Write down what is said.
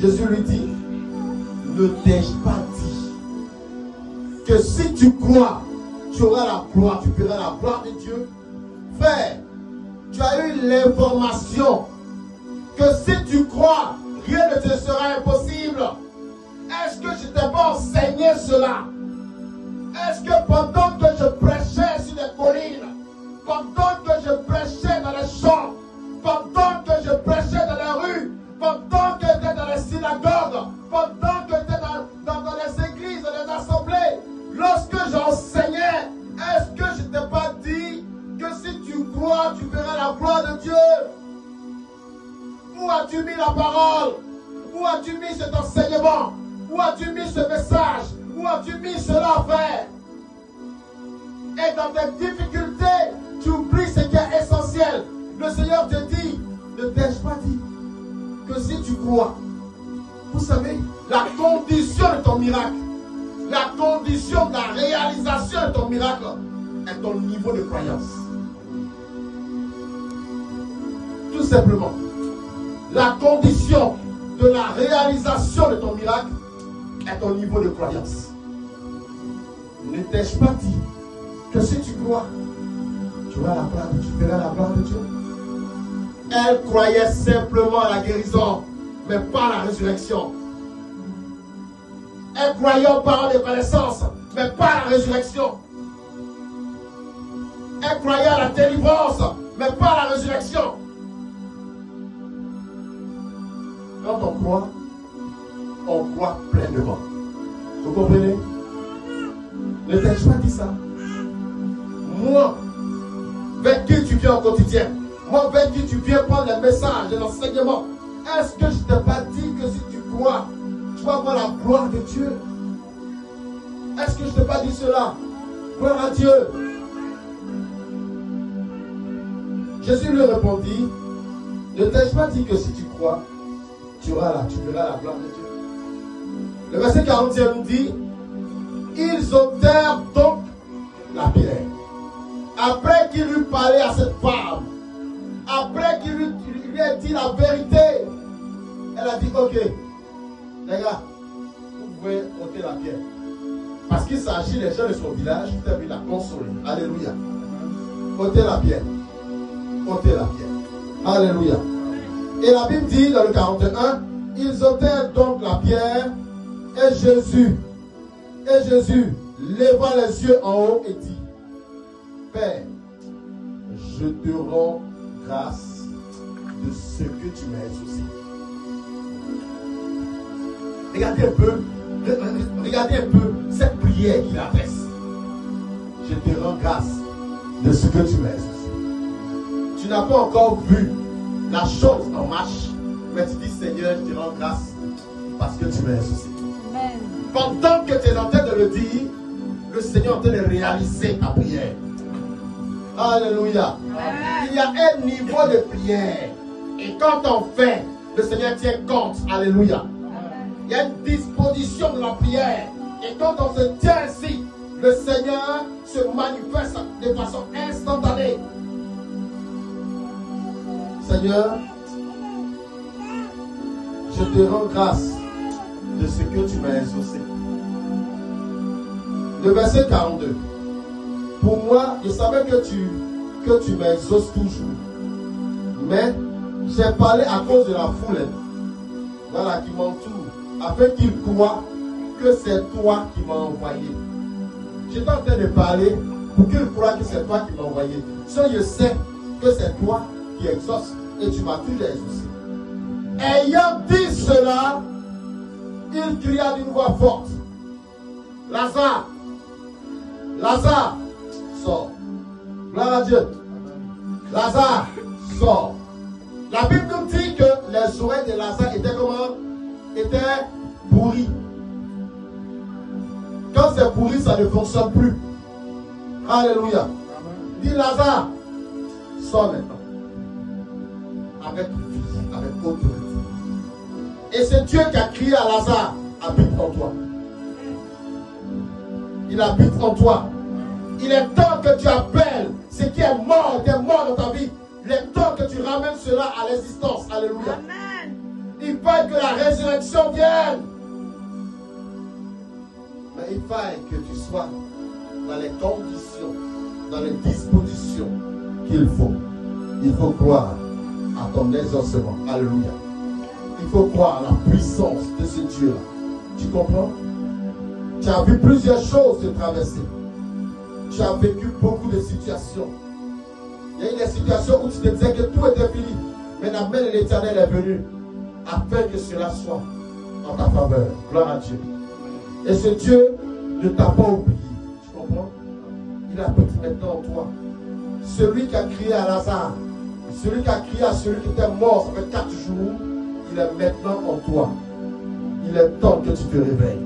Jésus lui dit, ne t'ai-je pas dit que si tu crois, tu auras la gloire, tu verras la gloire de Dieu. Frère, tu as eu l'information que si tu crois, rien ne te sera impossible. Est-ce que je t'ai pas enseigné cela? Est-ce que pendant que je prêchais sur les collines, pendant que je prêchais dans les champs, pendant que je prêchais dans les rues, pendant que j'étais dans les synagogues, pendant que j'étais dans les églises, dans les assemblées, lorsque j'enseignais, est-ce que je t'ai pas dit que si tu crois, tu verras la gloire de Dieu? Où as-tu mis la parole? Où as-tu mis cet enseignement? Où as-tu mis ce message? Où as-tu mis cela, frère? Et dans tes difficultés, tu oublies ce qui est essentiel. Le Seigneur te dit, ne t'ai-je pas dit que si tu crois, vous savez, la condition de ton miracle, la condition de la réalisation de ton miracle est ton niveau de croyance. Tout simplement, la condition de la réalisation de ton miracle est ton niveau de croyance. Ne t'ai-je pas dit que si tu crois, tu verras la gloire de Dieu? Elle croyait simplement à la guérison, mais pas à la résurrection. Elle croyait aux paroles de connaissance, mais pas à la résurrection. Elle croyait à la délivrance, mais pas à la résurrection. Quand on croit pleinement. Vous comprenez? Ne t'ai-je pas dit ça? Moi, vers qui tu viens au quotidien, moi, vers qui tu viens prendre les messages et l'enseignement, est-ce que je ne t'ai pas dit que si tu crois, tu vas voir la gloire de Dieu? Est-ce que je ne t'ai pas dit cela? Gloire à Dieu. Jésus lui répondit, ne t'ai-je pas dit que si tu crois, tu verras la gloire de Dieu? Le verset 41 nous dit, ils ôtèrent donc la pierre. Après qu'il eut parlé à cette femme, après qu'il lui ait dit la vérité, elle a dit, ok, les gars, vous pouvez ôter la pierre. Parce qu'il s'agit des gens de son village qui ont vu la consoler. Alléluia. Ôtez la pierre. Ôtez la pierre. Alléluia. Et la Bible dit dans le 41, ils ôtèrent donc la pierre et Jésus, leva les yeux en haut et dit, Père, je te rends grâce de ce que tu m'as exaucé. Regardez un peu cette prière qu'il adresse. Je te rends grâce de ce que tu m'as exaucé. Tu n'as pas encore vu la chose en marche, mais tu dis, Seigneur, je te rends grâce parce que tu m'as exaucé. Amen. Pendant que tu es en train de le dire, le Seigneur est en train de réaliser ta prière. Alléluia. Amen. Il y a un niveau de prière. Et quand on fait, le Seigneur tient compte. Alléluia. Amen. Il y a une disposition de la prière. Et quand on se tient ainsi, le Seigneur se manifeste de façon instantanée. Seigneur, je te rends grâce de ce que tu m'as exaucé. Le verset 42. Pour moi, je savais que tu m'exauces toujours. Mais j'ai parlé à cause de la foule, voilà, qui m'entoure, afin qu'ils croient que c'est toi qui m'as envoyé. J'étais en train de parler pour qu'ils croient que c'est toi qui m'as envoyé. Si je sais que c'est toi qui exauces et tu m'as toujours exaucé. Ayant dit cela, il cria d'une voix forte, Lazare, Lazare, sors. Gloire à Dieu. Lazare, sors. La Bible nous dit que les oreilles de Lazare étaient comment? Étaient pourries. Quand c'est pourri, ça ne fonctionne plus. Alléluia. Dis Lazare, sors maintenant. Avec vie, avec autorité. Et c'est Dieu qui a crié à Lazare, habite en toi. Il habite en toi. Il est temps que tu appelles ce qui est mort dans ta vie. Il est temps que tu ramènes cela à l'existence. Alléluia. Amen. Il parle que la résurrection résurrection vienne. Mais il faille que tu sois dans les conditions, dans les dispositions qu'il faut. Il faut croire à ton exaucement. Alléluia. Il faut croire à la puissance de ce Dieu-là. Tu comprends? Tu as vu plusieurs choses se traverser. Tu as vécu beaucoup de situations. Il y a eu des situations où tu te disais que tout était fini. Mais la main de l'Éternel est venue afin que cela soit en ta faveur. Gloire à Dieu. Et ce Dieu ne t'a pas oublié. Tu comprends? Il a petit maintenant en toi. Celui qui a crié à Lazare, celui qui a crié à celui qui était mort, ça fait 4 jours, il est maintenant en toi. Il est temps que tu te réveilles.